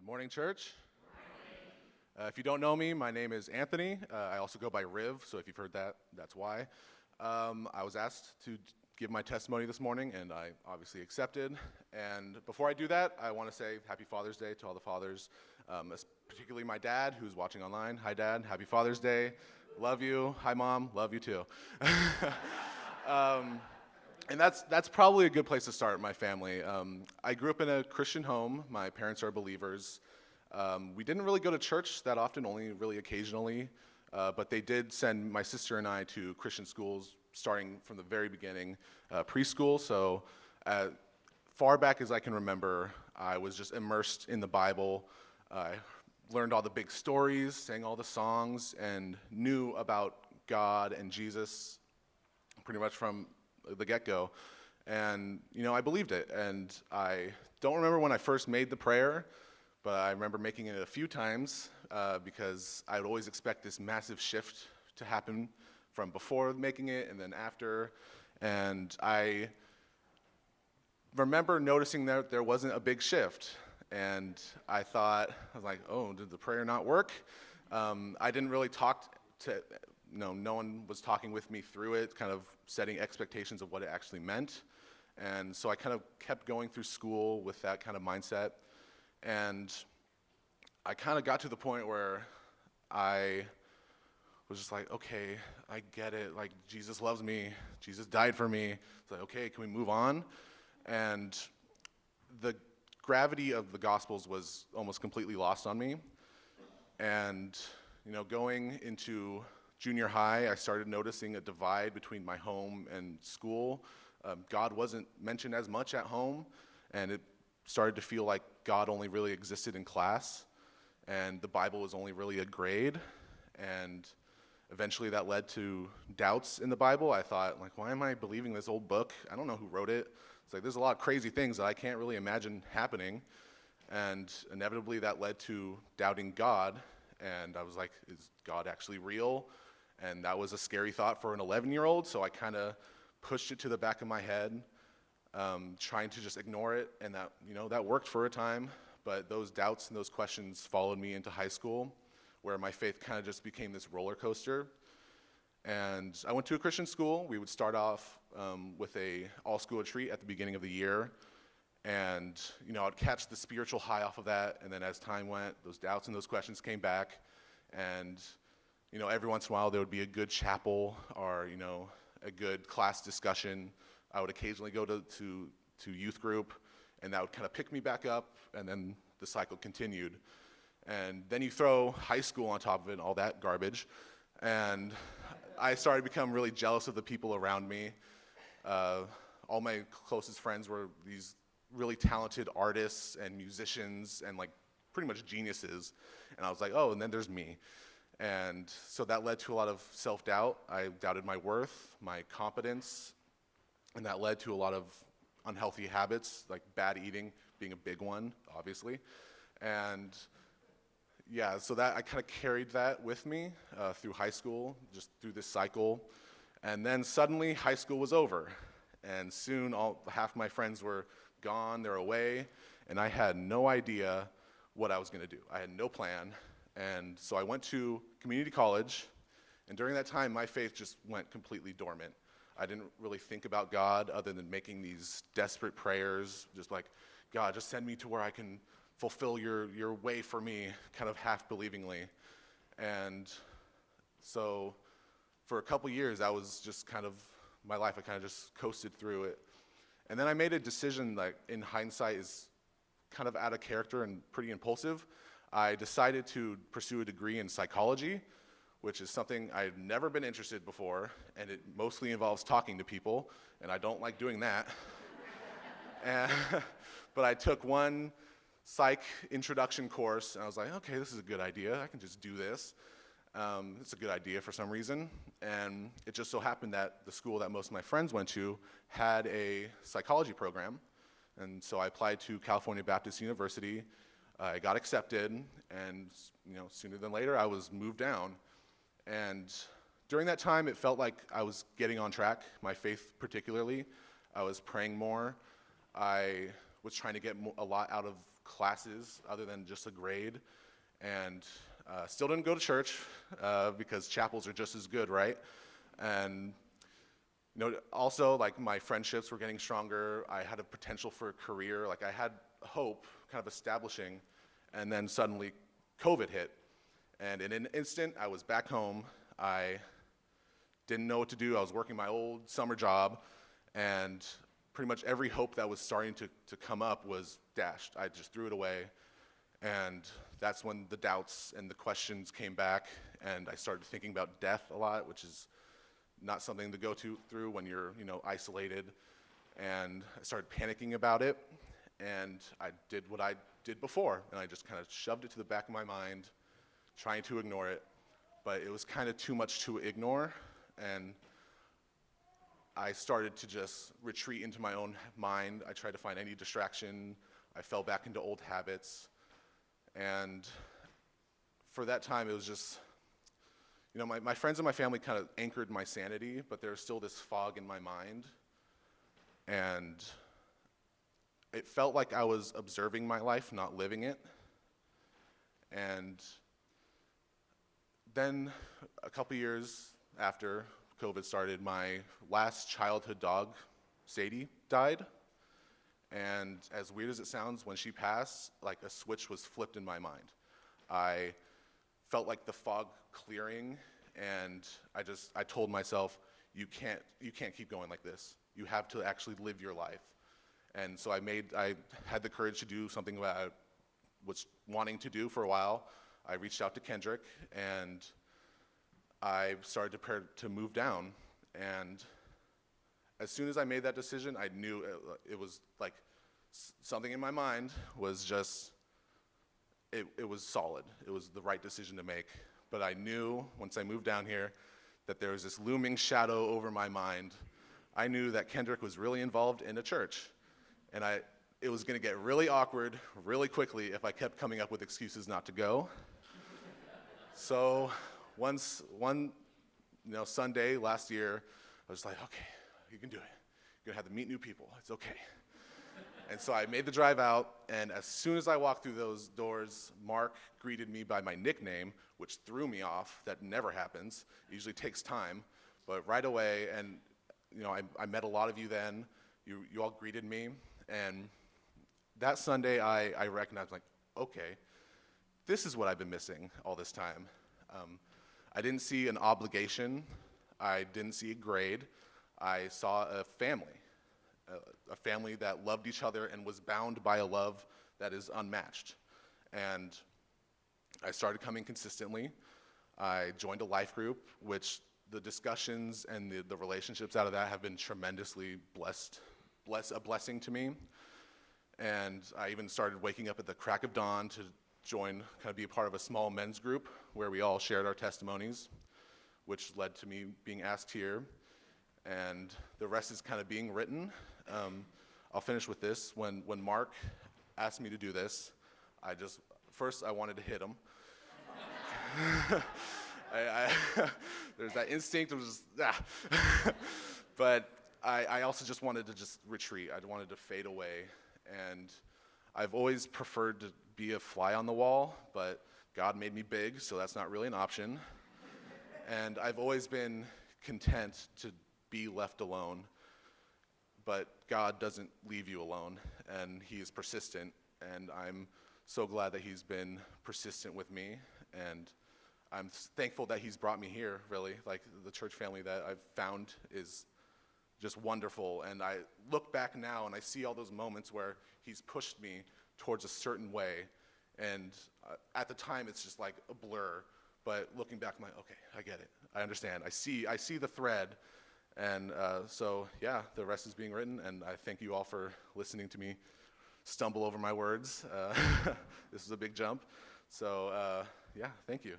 Good morning, church. If you don't know me, my name is Anthony. I also go by Riv, so if you've heard that, that's why. I was asked to give my testimony this morning, and I obviously accepted. And before I do that, I want to say Happy Father's Day to all the fathers, particularly my dad, who's watching online. Hi, Dad. Happy Father's Day. Love you. Hi, Mom. Love you, too. And that's probably a good place to start, my family. I grew up in a Christian home. My parents are believers. We didn't really go to church that often, only really occasionally, but they did send my sister and I to Christian schools starting from the very beginning, preschool. So far back as I can remember, I was just immersed in the Bible. I learned all the big stories, sang all the songs, and knew about God and Jesus pretty much from the get-go. And, I believed it. And I don't remember when I first made the prayer, but I remember making it a few times because I would always expect this massive shift to happen from before making it and then after. And I remember noticing that there wasn't a big shift. And I was like, oh, did the prayer not work? I didn't really talk to, no one was talking with me through it, kind of setting expectations of what it actually meant. And so I kind of kept going through school with that kind of mindset. And I kind of got to the point where I was just like, okay, I get it. Like, Jesus loves me. Jesus died for me. It's like, okay, can we move on? And the gravity of the Gospels was almost completely lost on me. And, going into junior high, I started noticing a divide between my home and school. God wasn't mentioned as much at home, and it started to feel like God only really existed in class, and the Bible was only really a grade. And eventually that led to doubts in the Bible. I thought, why am I believing this old book? I don't know who wrote it. It's like there's a lot of crazy things that I can't really imagine happening. And inevitably that led to doubting God. And I was like, is God actually real? And that was a scary thought for an 11-year-old, so I kind of pushed it to the back of my head, trying to just ignore it, and that worked for a time. But those doubts and those questions followed me into high school, where my faith kind of just became this roller coaster. And I went to a Christian school. We would start off with a all-school retreat at the beginning of the year, and I'd catch the spiritual high off of that. And then as time went, those doubts and those questions came back, and every once in a while there would be a good chapel or a good class discussion. I would occasionally go to youth group, and that would kind of pick me back up, and then the cycle continued. And then you throw high school on top of it and all that garbage, and I started to become really jealous of the people around me. All my closest friends were these really talented artists and musicians and pretty much geniuses, and I was like, oh, and then there's me. And so that led to a lot of self-doubt. I doubted my worth, my competence, and that led to a lot of unhealthy habits, like bad eating being a big one, obviously. And yeah, so that I kind of carried that with me through high school, just through this cycle. And then suddenly high school was over, and soon half my friends were gone, they're away, and I had no idea what I was going to do. I had no plan. And so I went to community college, and during that time, my faith just went completely dormant. I didn't really think about God other than making these desperate prayers, just like, God, just send me to where I can fulfill your way for me, kind of half-believingly. And so for a couple years, that was just kind of my life. I kind of just coasted through it. And then I made a decision that, in hindsight, is kind of out of character and pretty impulsive. I decided to pursue a degree in psychology, which is something I've never been interested before, and it mostly involves talking to people, and I don't like doing that. But I took one psych introduction course, and I was like, okay, this is a good idea. I can just do this. It's a good idea for some reason. And it just so happened that the school that most of my friends went to had a psychology program, and so I applied to California Baptist University. I got accepted, and sooner than later, I was moved down. And during that time, it felt like I was getting on track, my faith particularly. I was praying more. I was trying to get a lot out of classes other than just a grade, and still didn't go to church because chapels are just as good, right? And also, like, my friendships were getting stronger. I had a potential for a career. Like, I had hope kind of establishing, and then suddenly COVID hit. And in an instant, I was back home. I didn't know what to do. I was working my old summer job, and pretty much every hope that was starting to come up was dashed. I just threw it away, and that's when the doubts and the questions came back, and I started thinking about death a lot, which is not something to go through when you're, isolated. And I started panicking about it, and I did what I did before, and I just kind of shoved it to the back of my mind, trying to ignore it, but it was kind of too much to ignore, and I started to just retreat into my own mind. I tried to find any distraction. I fell back into old habits, and for that time, it was just, my friends and my family kind of anchored my sanity, but there was still this fog in my mind, and it felt like I was observing my life, not living it. And then a couple years after COVID started, my last childhood dog, Sadie, died. And as weird as it sounds, when she passed, like a switch was flipped in my mind. I felt like the fog clearing, and I told myself, you can't keep going like this. You have to actually live your life. And so I had the courage to do something that I was wanting to do for a while. I reached out to Kendrick, and I started to prepare to move down. And as soon as I made that decision, I knew it was like something in my mind was just, it was solid. It was the right decision to make. But I knew once I moved down here that there was this looming shadow over my mind. I knew that Kendrick was really involved in a church, and it was going to get really awkward really quickly if I kept coming up with excuses not to go. So one Sunday last year, I was like, okay, you can do it. You're going to have to meet new people. It's okay. And so I made the drive out, and as soon as I walked through those doors, Mark greeted me by my nickname, which threw me off. That never happens. It usually takes time. But right away, and I met a lot of you then. You all greeted me, and that Sunday I recognized, like, okay, this is what I've been missing all this time. I didn't see an obligation. I didn't see a grade. I saw a family that loved each other and was bound by a love that is unmatched. And I started coming consistently. I joined a life group, which the discussions and the relationships out of that have been tremendously a blessing to me. And I even started waking up at the crack of dawn to kind of be a part of a small men's group where we all shared our testimonies, which led to me being asked here. And the rest is kind of being written. I'll finish with this. When Mark asked me to do this, first I wanted to hit him. There's that instinct of just, but I also just wanted to just retreat. I wanted to fade away. And I've always preferred to be a fly on the wall, but God made me big, so that's not really an option. And I've always been content to be left alone, but God doesn't leave you alone, and He is persistent, and I'm so glad that He's been persistent with me, and I'm thankful that He's brought me here, really. Like, the church family that I've found is just wonderful, and I look back now and I see all those moments where He's pushed me towards a certain way, and at the time it's just like a blur, but looking back I'm like, okay, I get it, I understand, I see the thread. And so, yeah, the rest is being written, and I thank you all for listening to me stumble over my words. This is a big jump. So, yeah, thank you.